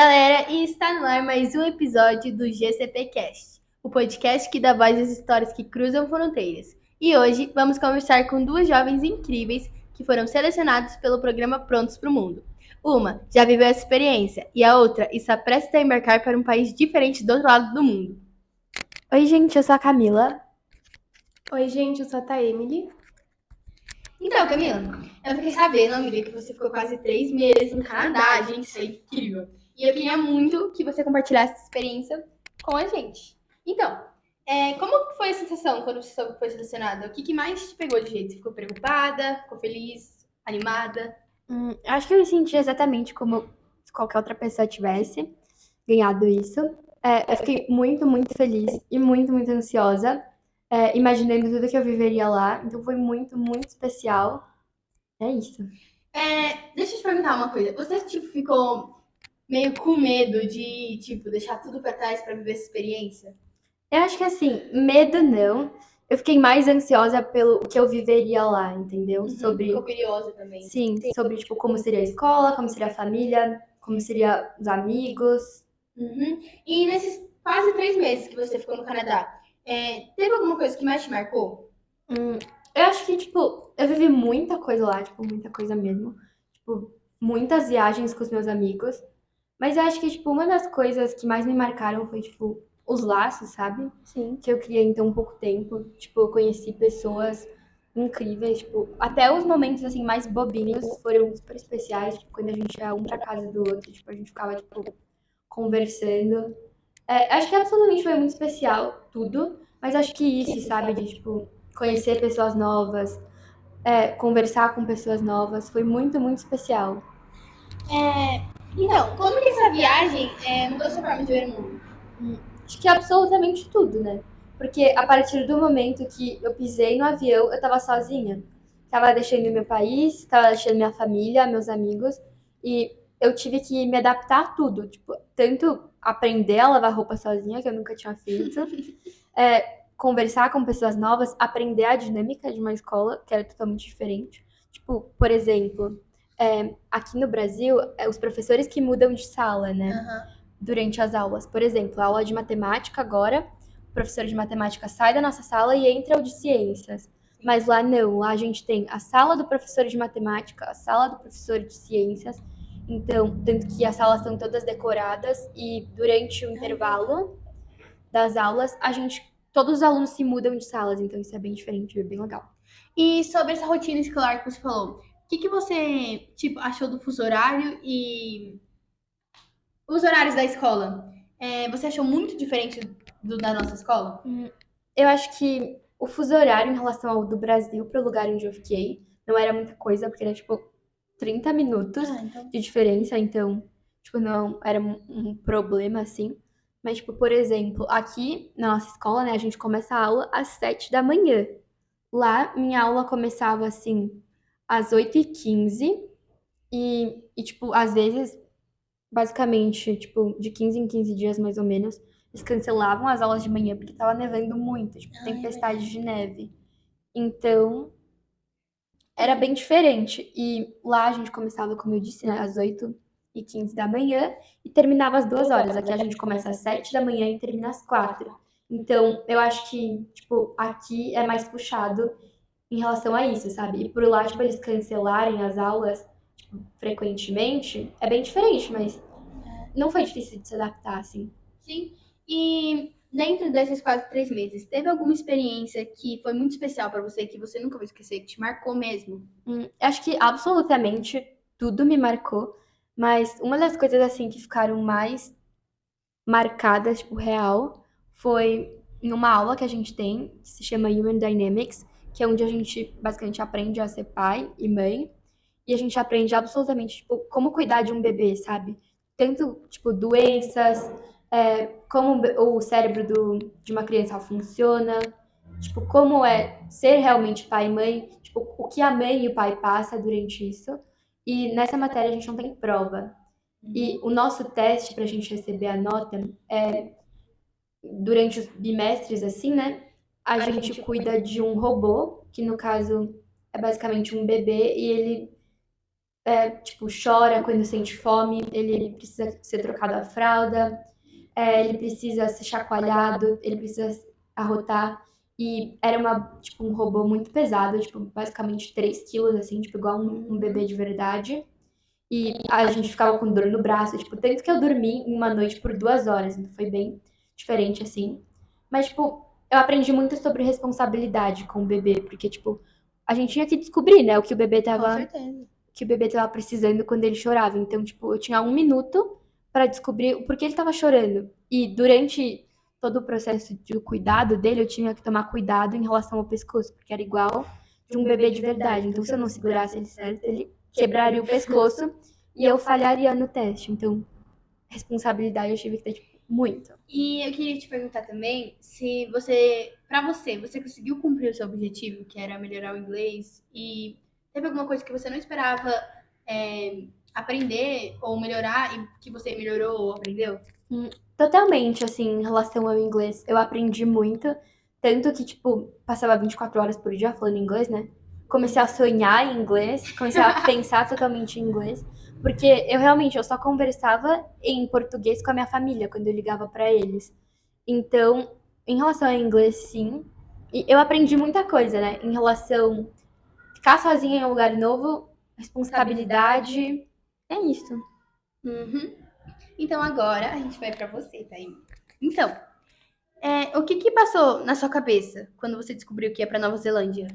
galera, e está no ar mais um episódio do GCPcast, o podcast que dá voz às histórias que cruzam fronteiras. E hoje vamos conversar com duas jovens incríveis que foram selecionadas pelo programa Prontos para o Mundo. Uma já viveu essa experiência e a outra está prestes a embarcar para um país diferente do outro lado do mundo. Oi, gente, eu sou a Camila. Oi, gente, eu sou a Taemily. Então, Camila, eu fiquei sabendo, amiga, que você ficou quase 3 meses no Canadá, gente, isso é incrível. E eu queria muito que você compartilhasse essa experiência com a gente. Então, como foi a sensação quando você soube que foi selecionada? O que mais te pegou de jeito? Você ficou preocupada? Ficou feliz? Animada? Acho que eu me senti exatamente como se qualquer outra pessoa tivesse ganhado isso. Eu fiquei muito, muito feliz e muito, muito ansiosa, imaginando tudo que eu viveria lá. Então foi muito, muito especial. É isso. Deixa eu te perguntar uma coisa. Você, ficou meio com medo de, deixar tudo pra trás pra viver essa experiência? Eu acho que assim, medo não. Eu fiquei mais ansiosa pelo que eu viveria lá, entendeu? Ficou curiosa também. Sim, sobre tipo como seria a escola, como seria a família, como seria os amigos. E nesses quase 3 meses que você ficou no Canadá, teve alguma coisa que mais te marcou? Eu acho que, tipo, eu vivi muita coisa lá, tipo, muita coisa mesmo. Tipo, muitas viagens com os meus amigos. Mas eu acho que, tipo, uma das coisas que mais me marcaram foi, tipo, os laços, sabe? Sim. Que eu criei em tão pouco tempo. Tipo, eu conheci pessoas incríveis, tipo, até os momentos, assim, mais bobinhos foram super especiais. Tipo, quando a gente ia um pra casa do outro, tipo, a gente ficava, tipo, conversando. Acho que absolutamente foi muito especial, tudo. Mas acho que isso, sabe, de, tipo, conhecer pessoas novas, conversar com pessoas novas, foi muito, muito especial. Então, como que essa viagem mudou sua forma de ver o mundo? Acho que absolutamente tudo, né? Porque a partir do momento que eu pisei no avião, eu tava sozinha. Tava deixando meu país, tava deixando minha família, meus amigos, e eu tive que me adaptar a tudo. Tipo, tanto aprender a lavar roupa sozinha, que eu nunca tinha feito, conversar com pessoas novas, aprender a dinâmica de uma escola, que era totalmente diferente. Tipo, por exemplo, aqui no Brasil, os professores que mudam de sala, né? Durante as aulas. Por exemplo, a aula de matemática agora, o professor de matemática sai da nossa sala e entra o de ciências. Mas lá não, lá a gente tem a sala do professor de matemática, a sala do professor de ciências. Então, tanto que as salas estão todas decoradas e durante o intervalo das aulas, todos os alunos se mudam de salas, então isso é bem diferente, é bem legal. E sobre essa rotina escolar que você falou, o que você, achou do fuso horário e os horários da escola? Você achou muito diferente da nossa escola? Eu acho que o fuso horário em relação ao do Brasil para o lugar onde eu fiquei não era muita coisa, porque era tipo 30 minutos de diferença, então, tipo, não era um problema assim. Mas, tipo, por exemplo, aqui na nossa escola, né, a gente começa a aula às 7 da manhã. Lá, minha aula começava assim às 8h15 e tipo, às vezes basicamente, tipo, de 15 em 15 dias, mais ou menos, eles cancelavam as aulas de manhã porque tava nevando muito, tipo, tempestade de neve. Então, era bem diferente. E lá a gente começava, como eu disse, né, às 8h15 da manhã e terminava às 2 horas. Aqui a gente começa às 7 da manhã e termina às 4. Então, eu acho que, tipo, aqui é mais puxado em relação a isso, sabe? E por lá, tipo, eles cancelarem as aulas, tipo, frequentemente, é bem diferente, mas não foi difícil de se adaptar, assim. Sim. E dentro desses quase 3 meses, teve alguma experiência que foi muito especial pra você, que você nunca vai esquecer, que te marcou mesmo? Acho que absolutamente tudo me marcou, mas uma das coisas, assim, que ficaram mais marcadas, tipo, real, foi em uma aula que a gente tem, que se chama Human Dynamics, que é onde a gente basicamente aprende a ser pai e mãe, e a gente aprende absolutamente, tipo, como cuidar de um bebê, sabe? Tanto, tipo, doenças, como o cérebro de uma criança funciona, tipo, como é ser realmente pai e mãe, tipo, o que a mãe e o pai passam durante isso. E nessa matéria a gente não tem prova. E o nosso teste para a gente receber a nota durante os bimestres, assim, né? A gente cuida de um robô, que no caso é basicamente um bebê, e ele tipo, chora quando sente fome, ele precisa ser trocado a fralda, ele precisa ser chacoalhado, ele precisa arrotar. E era tipo, um robô muito pesado, tipo, basicamente 3 quilos, assim, tipo, igual um bebê de verdade. E a gente ficava com dor no braço, tipo, tanto que eu dormi uma noite por 2 horas, então foi bem diferente, assim. Mas, tipo, eu aprendi muito sobre responsabilidade com o bebê, porque, tipo, a gente tinha que descobrir, né, Com certeza. que o bebê tava precisando quando ele chorava. Então, tipo, eu tinha 1 minuto pra descobrir o porquê ele tava chorando. E durante todo o processo de cuidado dele, eu tinha que tomar cuidado em relação ao pescoço, porque era igual de um bebê de verdade. Então, se eu não segurasse ele certo, ele quebraria o pescoço e eu falharia no teste. Então, responsabilidade eu tive que ter, tipo, muito. E eu queria te perguntar também se você, pra você, você conseguiu cumprir o seu objetivo, que era melhorar o inglês, e teve alguma coisa que você não esperava aprender ou melhorar e que você melhorou ou aprendeu? Totalmente, assim, em relação ao inglês, eu aprendi muito. Tanto que, tipo, passava 24 horas por dia falando inglês, né? Comecei a sonhar em inglês, comecei a pensar totalmente em inglês. Porque eu só conversava em português com a minha família quando eu ligava pra eles. Então, em relação ao inglês, sim. E eu aprendi muita coisa, né? Em relação a ficar sozinha em um lugar novo, responsabilidade. É isso. Uhum. Então agora a gente vai pra você, tá aí. Então, o que que passou na sua cabeça quando você descobriu que ia pra Nova Zelândia?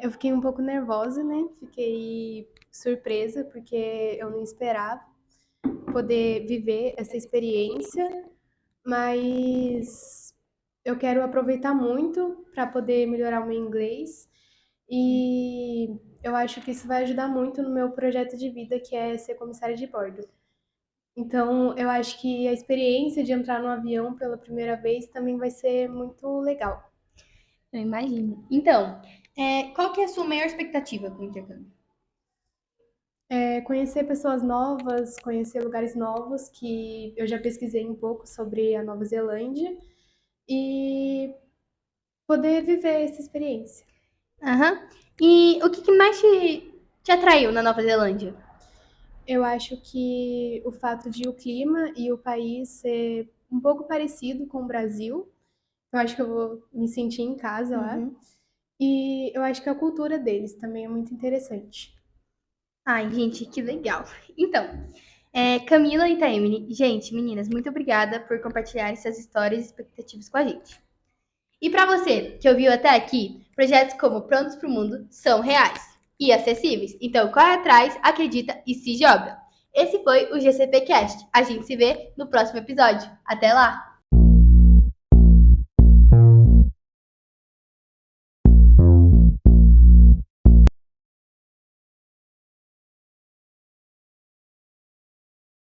Eu fiquei um pouco nervosa, né? Fiquei surpresa, porque eu não esperava poder viver essa experiência, mas eu quero aproveitar muito para poder melhorar o meu inglês e eu acho que isso vai ajudar muito no meu projeto de vida, que é ser comissária de bordo. Então, eu acho que a experiência de entrar no avião pela primeira vez também vai ser muito legal. Eu imagino. Então, qual que é a sua maior expectativa com o intercâmbio? Conhecer pessoas novas, conhecer lugares novos, que eu já pesquisei um pouco sobre a Nova Zelândia, e poder viver essa experiência. Aham. E o que que mais te atraiu na Nova Zelândia? Eu acho que o fato de o clima e o país ser um pouco parecido com o Brasil, eu acho que eu vou me sentir em casa lá. Uhum. E eu acho que a cultura deles também é muito interessante. Ai, gente, que legal. Então, Camila e Taemine, gente, meninas, muito obrigada por compartilhar essas histórias e expectativas com a gente. E para você que ouviu até aqui, projetos como Prontos para o Mundo são reais e acessíveis. Então, corre atrás, acredita e se joga. Esse foi o GCP Cast. A gente se vê no próximo episódio. Até lá!